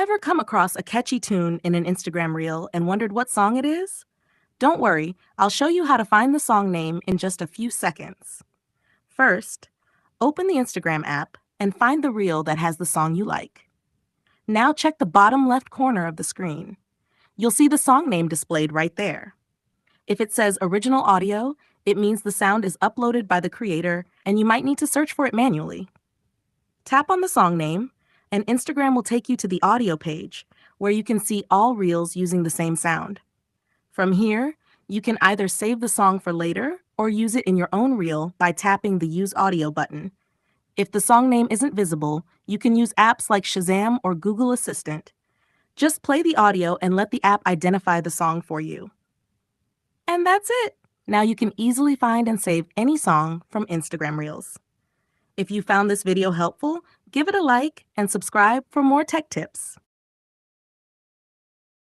Ever come across a catchy tune in an Instagram reel and wondered what song it is? Don't worry, I'll show you how to find the song name in just a few seconds. First, open the Instagram app and find the reel that has the song you like. Now check the bottom left corner of the screen. You'll see the song name displayed right there. If it says original audio, it means the sound is uploaded by the creator and you might need to search for it manually. Tap on the song name, and Instagram will take you to the audio page, where you can see all reels using the same sound. From here, you can either save the song for later or use it in your own reel by tapping the Use Audio button. If the song name isn't visible, you can use apps like Shazam or Google Assistant. Just play the audio and let the app identify the song for you. And that's it! Now you can easily find and save any song from Instagram Reels. If you found this video helpful, give it a like and subscribe for more tech tips.